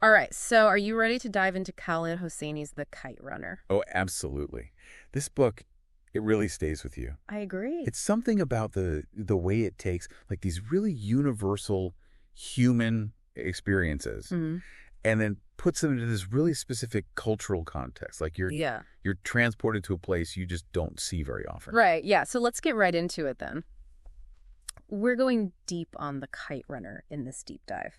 All right, so are you ready to dive into Khaled Hosseini's The Kite Runner? Oh, absolutely. This book, it really stays with you. I agree. It's something about the way it takes like these really universal human experiences Mhm. and then puts them into this really specific cultural context. Like Yeah. you're transported to a place you just don't see very often. Right, yeah, so let's get right into it then. We're going deep on The Kite Runner in this deep dive,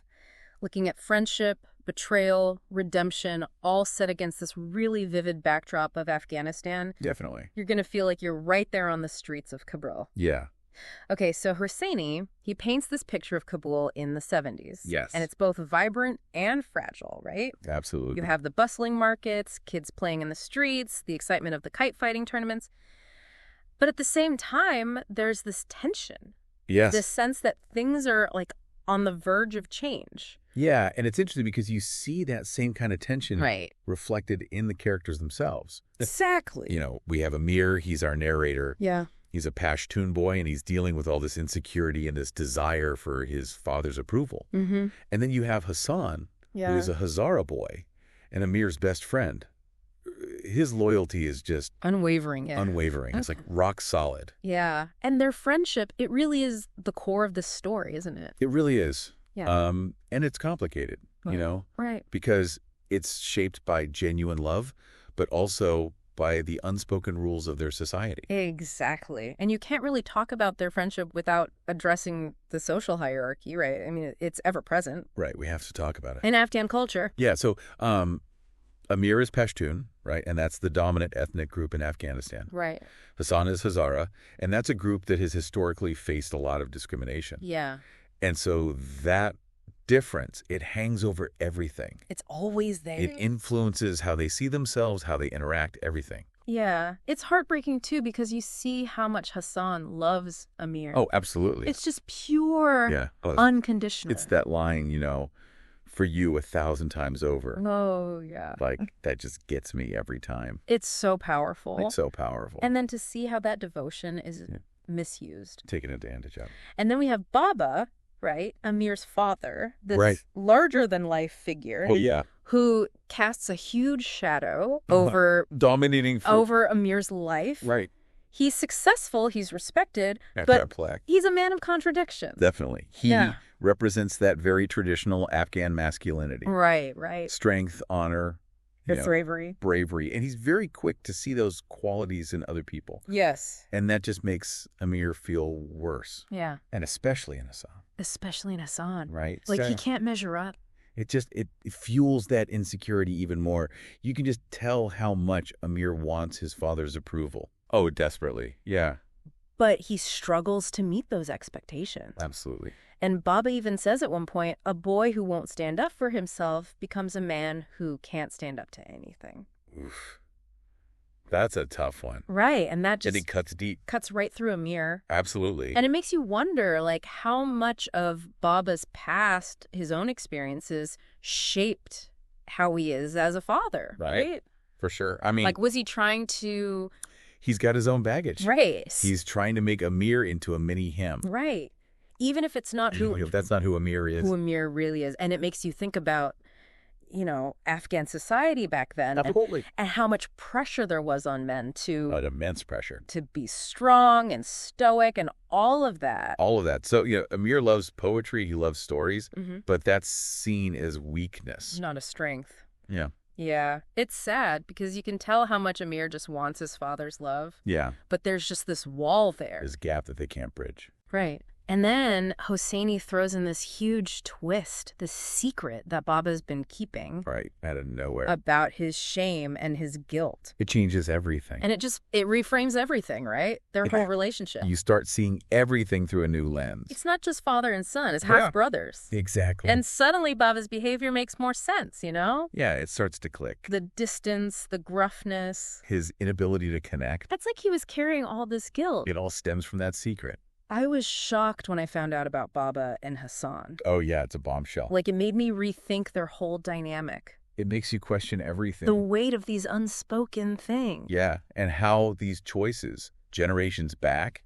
looking at friendship, betrayal, redemption, all set against this really vivid backdrop of Afghanistan. Definitely. You're going to feel like you're right there on the streets of Kabul. Yeah. Okay, so Hosseini, he paints this picture of Kabul in the 70s. Yes. And it's both vibrant and fragile, right? Absolutely. You have the bustling markets, kids playing in the streets, the excitement of the kite fighting tournaments. But at the same time, there's this tension. Yes. This sense that things are like on the verge of change. Yeah, and it's interesting because you see that same kind of tension Right. reflected in the characters themselves. Exactly. You know, we have Amir, he's our narrator. Yeah. He's a Pashtun boy, and he's dealing with all this insecurity and this desire for his father's approval. Mm-hmm. And then you have Hassan, Yeah. who is a Hazara boy and Amir's best friend. His loyalty is just Unwavering, yeah. unwavering. It's like rock solid. Yeah. And their friendship, it really is the core of this story, isn't it? It really is. Yeah. And it's complicated, you know, Right. because it's shaped by genuine love, but also by the unspoken rules of their society. Exactly. And you can't really talk about their friendship without addressing the social hierarchy, right? I mean, it's ever present Right. We have to talk about it. in Afghan culture. Yeah. So Amir is Pashtun, right? And that's the dominant ethnic group in Afghanistan. Right. Hassan is Hazara, and that's a group that has historically faced a lot of discrimination. Yeah. And so that difference, it hangs over everything. It's always there. It influences how they see themselves, how they interact, everything. Yeah. It's heartbreaking, too, because you see how much Hassan loves Amir. Oh, absolutely. It's just pure, Yeah. Oh, unconditional. it's that line, you know, for you 1,000 times over. Oh, yeah. Like, that just gets me every time. It's so powerful. It's so powerful. And then to see how that devotion is misused. Taken advantage of. And then we have Baba, right? Amir's father, this Right. larger-than-life figure Oh, yeah. who casts a huge shadow over Dominating for... over Amir's life. Right. He's successful, he's respected, After but that plaque. he's a man of contradictions. Definitely. He Yeah. represents that very traditional Afghan masculinity. Right, right. Strength, honor, you It's know, bravery. bravery. And he's very quick to see those qualities in other people. Yes. And that just makes Amir feel worse. Yeah. And especially in Hassan, Especially in Hassan. right? Like, So he can't measure up. it just, it fuels that insecurity even more. You can just tell how much Amir wants his father's approval. Oh, desperately. Yeah, But he struggles to meet those expectations. absolutely. And Baba even says at one point, a boy who won't stand up for himself becomes a man who can't stand up to anything. Oof. That's a tough one. Right. And that And just it cuts deep. cuts right through Amir. Absolutely. And it makes you wonder, like, how much of Baba's past, his own experiences, shaped how he is as a father. Right. For sure. I mean, Like, was he trying to... he's got his own baggage. Right. He's trying to make Amir into a mini him. Right. Even if it's not If that's not who Amir is. who Amir really is. And it makes you think about, you know, Afghan society back then. Absolutely. And how much pressure there was on men Immense pressure. to be strong and stoic and all of that. All of that. So, you know, Amir loves poetry. He loves stories. Mhm. But that's seen as weakness. Not a strength. Yeah. Yeah. It's sad because you can tell how much Amir just wants his father's love. Yeah. But there's just this wall there. This gap that they can't bridge. Right. And then Hosseini throws in this huge twist, this secret that Baba's been keeping Right. Out of nowhere. about his shame and his guilt. It changes everything. And it reframes everything, right? Their whole relationship. You start seeing everything through a new lens. It's not just father and son, it's Yeah. half brothers. Exactly. And suddenly Baba's behavior makes more sense, you know? yeah, it starts to click. The distance, the gruffness. His inability to connect. That's like he was carrying all this guilt. It all stems from that secret. I was shocked when I found out about Baba and Hassan. Oh, yeah, it's a bombshell. Like, it made me rethink their whole dynamic. It makes you question everything. The weight of these unspoken things. Yeah, and how these choices, generations back,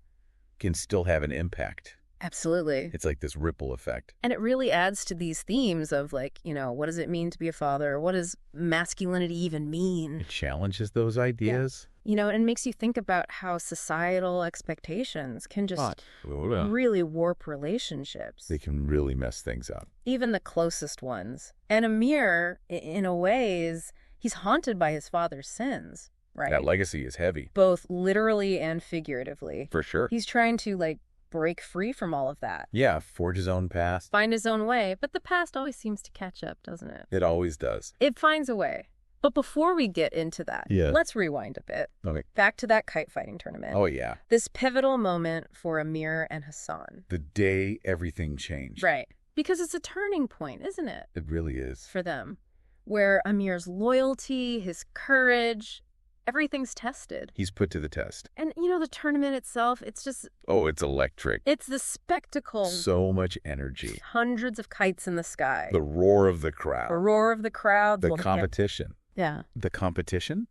can still have an impact Absolutely. It's like this ripple effect. And it really adds to these themes of like, what does it mean to be a father? What does masculinity even mean? It challenges those ideas. And makes you think about how societal expectations can just really warp relationships. They can really mess things up. Even the closest ones. And Amir, in a way, he's haunted by his father's sins, right? That legacy is heavy. Both literally and figuratively. For sure. He's trying to, break free from all of that. Yeah, forge his own path. Find his own way. But the past always seems to catch up, doesn't it? It always does. It finds a way. But before we get into that, let's rewind a bit. Okay. Back to that kite fighting tournament. Oh, yeah. This pivotal moment for Amir and Hassan. The day everything changed. Right. Because it's a turning point, isn't it? It really is. For them. Where Amir's loyalty, his courage, everything's tested. He's put to the test. And, the tournament itself, it's just... Oh, it's electric. It's the spectacle. So much energy. Hundreds of kites in the sky. The roar of the crowd. The roar of the crowd. The competition. Yeah. The competition.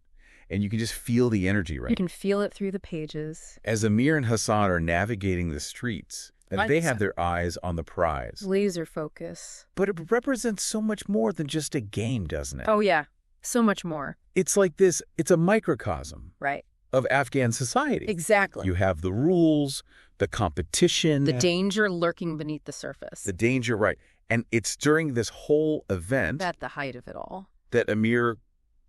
And you can just feel the energy, right? You can feel it through the pages. As Amir and Hassan are navigating the streets, they have their eyes on the prize. Laser focus. But it represents so much more than just a game, doesn't it? Oh, yeah. So much more. It's like this, it's a microcosm. Right. Of Afghan society. Exactly. You have the rules, the competition. The danger lurking beneath the surface. The danger, right. And it's during this whole event. At the height of it all. That Amir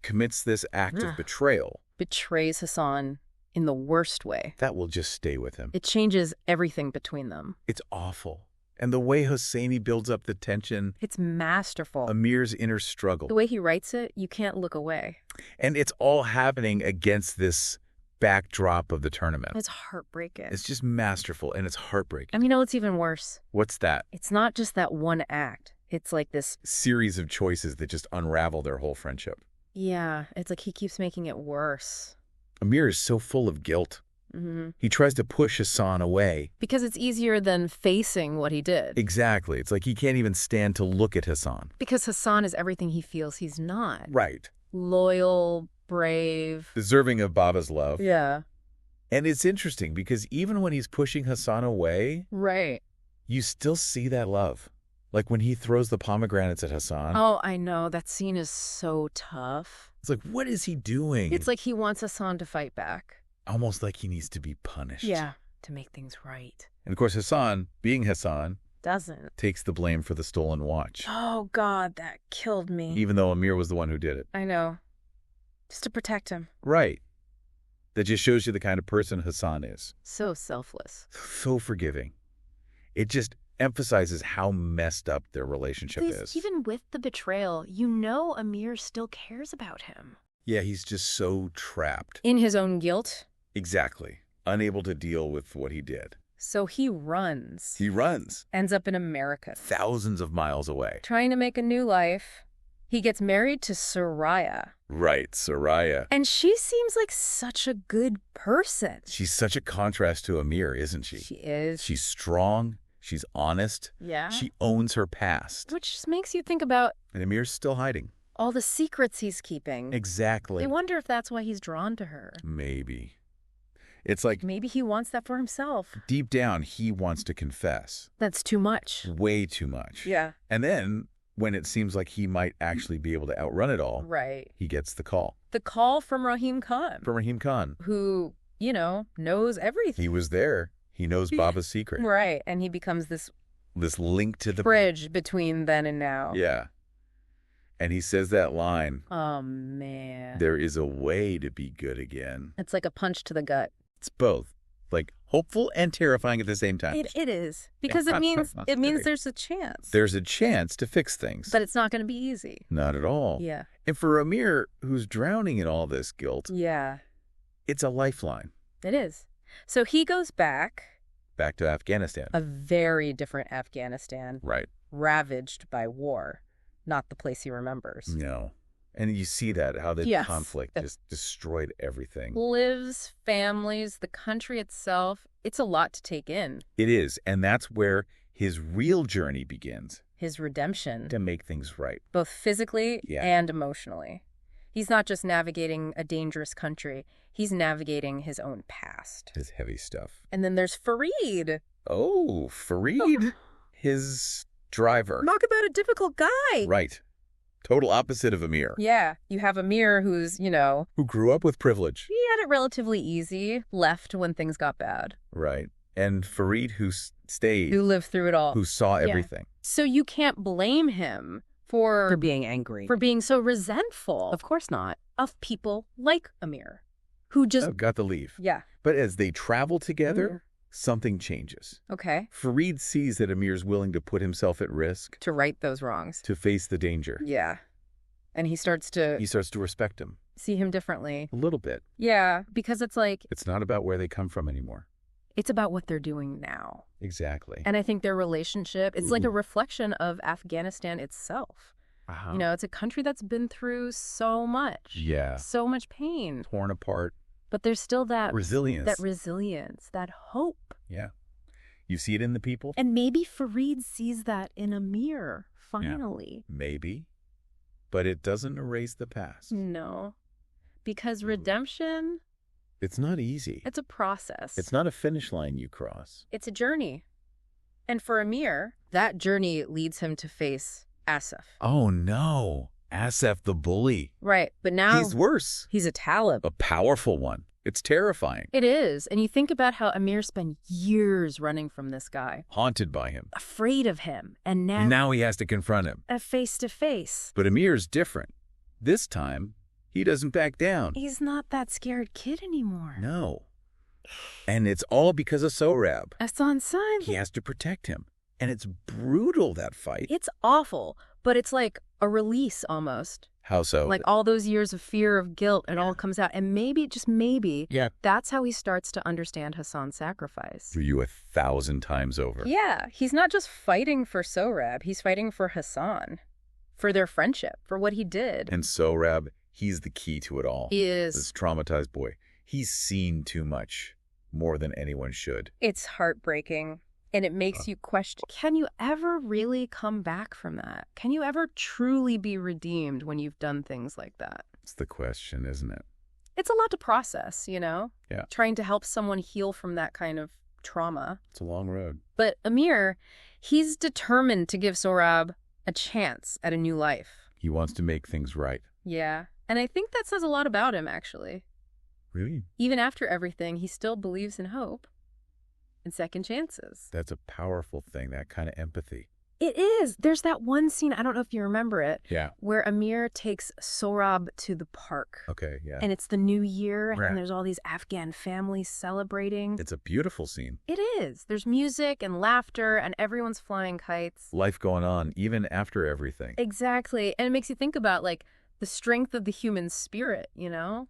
commits this act of betrayal. Betrays Hassan in the worst way. That will just stay with him. It changes everything between them. It's awful. And the way Hosseini builds up the tension. It's masterful. Amir's inner struggle. The way he writes it, you can't look away. And it's all happening against this backdrop of the tournament. It's heartbreaking. It's just masterful, and it's heartbreaking. And what's even worse? What's that? It's not just that one act. It's like this series of choices that just unravel their whole friendship. Yeah, it's like he keeps making it worse. Amir is so full of guilt. Mm-hmm. He tries to push Hassan away. Because it's easier than facing what he did. Exactly. It's like he can't even stand to look at Hassan. Because Hassan is everything he feels he's not. Right. Loyal, brave. Deserving of Baba's love. Yeah. And it's interesting because even when he's pushing Hassan away. Right. You still see that love. Like when he throws the pomegranates at Hassan. Oh, I know. That scene is so tough. It's like, what is he doing? It's like he wants Hassan to fight back. Almost like he needs to be punished. Yeah, to make things right. And of course, Hassan, being Hassan, doesn't. Takes the blame for the stolen watch. Oh, God, that killed me. Even though Amir was the one who did it. I know. Just to protect him. Right. That just shows you the kind of person Hassan is. So selfless. So forgiving. It just emphasizes how messed up their relationship is. Even with the betrayal, Amir still cares about him. Yeah, he's just so trapped. In his own guilt? Exactly. Unable to deal with what he did. So he runs. He runs. Ends up in America. Thousands of miles away. Trying to make a new life. He gets married to Soraya. Right, Soraya. And she seems like such a good person. She's such a contrast to Amir, isn't she? She is. She's strong. She's honest. Yeah. She owns her past. Which just makes you think about... And Amir's still hiding. All the secrets he's keeping. Exactly. I wonder if that's why he's drawn to her. Maybe. It's like... Maybe he wants that for himself. Deep down, he wants to confess. That's too much. Way too much. Yeah. And then, when it seems like he might actually be able to outrun it all... Right. He gets the call. The call from Rahim Khan. From Rahim Khan. Who, knows everything. He was there. He knows Baba's secret. Right. And he becomes this link to the... bridge between then and now. Yeah. And he says that line. Oh, man. There is a way to be good again. It's like a punch to the gut. It's both. Like hopeful and terrifying at the same time. It is. Because it means there's a chance. There's a chance to fix things. But it's not going to be easy. Not at all. Yeah. And for Amir, who's drowning in all this guilt. Yeah. It's a lifeline. It is. So he goes back. Back to Afghanistan. A very different Afghanistan. Right. Ravaged by war. Not the place he remembers. No. And you see that, how the conflict just destroyed everything. Lives, families, the country itself. It's a lot to take in. It is. And that's where his real journey begins. His redemption. To make things right. Both physically and emotionally. He's not just navigating a dangerous country. He's navigating his own past. His heavy stuff. And then there's Fareed. Oh, Fareed, his driver. Talk about a difficult guy. Right. Total opposite of Amir. Yeah, you have Amir who's, Who grew up with privilege. he had it relatively easy, left when things got bad. Right. And Fareed, who stayed, Who lived through it all. who saw Yeah. everything. So you can't blame him for being angry. for being so resentful Of course not. of people like Amir, who just... Oh, got to leave. Yeah. But as they travel together, Mhm. something changes. Okay. Fareed sees that Amir's willing to put himself at risk To right those wrongs. to face the danger. Yeah. And he starts to He starts to respect him see him differently. a little bit. Yeah, because it's like, It's not about where they come from anymore. it's about what they're doing now. Exactly. And I think their relationship, it's like a reflection of Afghanistan itself. Uh-huh. It's a country that's been through so much. Yeah. So much pain. Torn apart. But there's still that Resilience. that hope. Yeah. You see it in the people? And maybe Fareed sees that in Amir, finally. Maybe. But it doesn't erase the past. No. Because redemption, It's not easy. it's a process. It's not a finish line you cross. It's a journey. And for Amir, that journey leads him to face Asif. Oh, no. Asif the bully. Right. But now He's worse. he's a Talib. A powerful one. It's terrifying. It is. And you think about how Amir spent years running from this guy, Haunted by him. afraid of him, and And now he has to confront him. face to face. But Amir's different. This time, he doesn't back down. He's not that scared kid anymore. No. And it's all because of Sohrab. Hassan's son. He has to protect him. And it's brutal, that fight. It's awful, but it's like a release almost. How so? Like all those years of fear, of guilt, it all comes out. And maybe, just maybe, Yeah. that's how he starts to understand Hassan's sacrifice. For you 1,000 times over. Yeah, he's not just fighting for Sohrab, he's fighting for Hassan, for their friendship, for what he did. And Sohrab, he's the key to it all. He is. This traumatized boy. He's seen too much, more than anyone should. It's heartbreaking. And it makes you question, can you ever really come back from that? Can you ever truly be redeemed when you've done things like that? It's the question, isn't it? It's a lot to process, Yeah. Trying to help someone heal from that kind of trauma. It's a long road. But Amir, he's determined to give Sohrab a chance at a new life. He wants to make things right. Yeah. And I think that says a lot about him, actually. Really? Even after everything, he still believes in hope and second chances. That's a powerful thing, that kind of empathy. It is. There's that one scene, I don't know if you remember it, Yeah. where Amir takes Sohrab to the park. Okay, yeah. And it's the new year, Right. and there's all these Afghan families celebrating. It's a beautiful scene. It is. There's music and laughter, and everyone's flying kites. Life going on, even after everything. Exactly. And it makes you think about, like, the strength of the human spirit,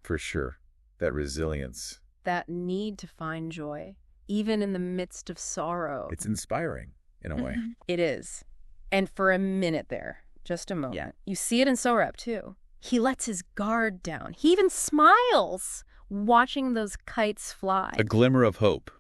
For sure. That resilience. That need to find joy, even in the midst of sorrow. It's inspiring, in a way. It is. And for a minute there, just a moment, Yeah. you see it in Sohrab, too. He lets his guard down. He even smiles watching those kites fly. A glimmer of hope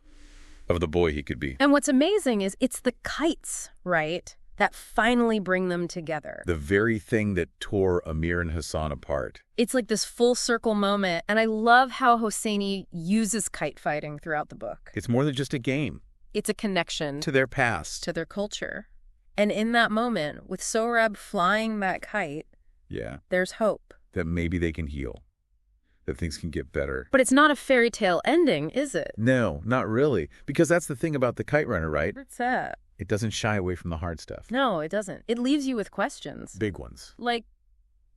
of the boy he could be. And what's amazing is it's the kites, right, that finally bring them together. The very thing that tore Amir and Hassan apart. It's like this full circle moment, and I love how Hosseini uses kite fighting throughout the book. It's more than just a game. It's a connection To their past. to their culture. And in that moment, with Sohrab flying that kite, Yeah. there's hope. That maybe they can heal. That things can get better. But it's not a fairy tale ending, is it? No, not really. Because that's the thing about the Kite Runner, right? What's that? It doesn't shy away from the hard stuff. No, it doesn't. It leaves you with questions. Big ones. Like,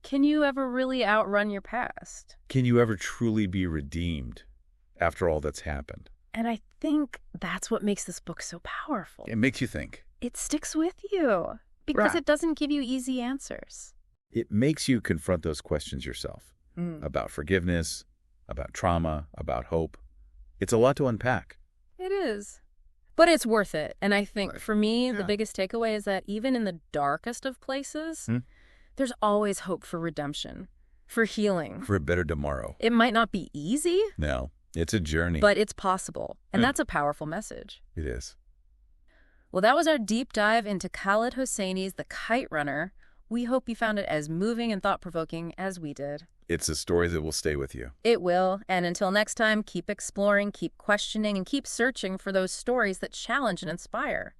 can you ever really outrun your past? Can you ever truly be redeemed after all that's happened? And I think that's what makes this book so powerful. It makes you think. It sticks with you because Right. it doesn't give you easy answers. It makes you confront those questions yourself. About forgiveness, about trauma, about hope. It's a lot to unpack. It is. But it's worth it. And I think Right. for me, the Yeah. biggest takeaway is that even in the darkest of places, there's always hope for redemption, for healing. For a better tomorrow. It might not be easy, No, it's a journey. but it's possible. And Yeah. that's a powerful message. It is. Well, that was our deep dive into Khaled Hosseini's The Kite Runner. We hope you found it as moving and thought-provoking as we did. It's a story that will stay with you. It will, and until next time, keep exploring, keep questioning, and keep searching for those stories that challenge and inspire.